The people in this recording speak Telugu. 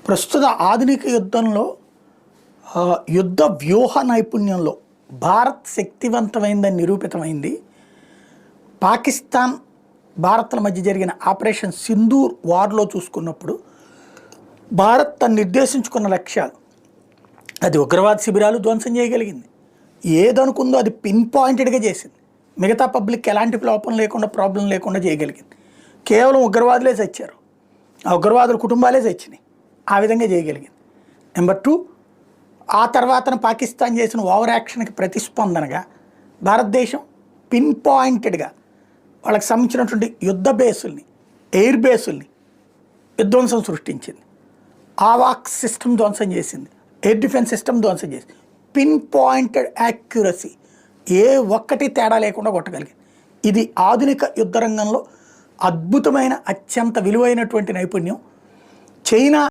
ప్రస్తుత ఆధునిక యుద్ధంలో యుద్ధ వ్యూహ నైపుణ్యంలో భారత్ శక్తివంతమైందని నిరూపితమైంది. పాకిస్తాన్ భారత్ల మధ్య జరిగిన ఆపరేషన్ సింధూర్ వార్లో చూసుకున్నప్పుడు భారత్ తను నిర్దేశించుకున్న లక్ష్యాలు, అది ఉగ్రవాద శిబిరాలు ధ్వంసం చేయగలిగింది. ఏదనుకుందో అది పిన్ పాయింటెడ్గా చేసింది. మిగతా పబ్లిక్ ఎలాంటి లోపం లేకుండా, ప్రాబ్లం లేకుండా చేయగలిగింది. కేవలం ఉగ్రవాదులే చచ్చారు, ఆ ఉగ్రవాదుల కుటుంబాలే చచ్చినాయి. ఆ విధంగా చేయగలిగింది. నెంబర్ 2, ఆ తర్వాత పాకిస్తాన్ చేసిన ఓవర్ యాక్షన్కి ప్రతిస్పందనగా భారతదేశం పిన్ పాయింటెడ్గా వాళ్ళకి సంబంధించినటువంటి యుద్ధ బేసుల్ని, ఎయిర్ బేసుల్ని విధ్వంసం సృష్టించింది. ఆవాక్ సిస్టమ్ ధ్వంసం చేసింది, ఎయిర్ డిఫెన్స్ సిస్టమ్ ధ్వంసం చేసింది. పిన్ పాయింటెడ్ యాక్యురసీ, ఏ ఒక్కటి తేడా లేకుండా కొట్టగలిగింది. ఇది ఆధునిక యుద్ధ రంగంలో అద్భుతమైన, అత్యంత విలువైనటువంటి నైపుణ్యం. చైనా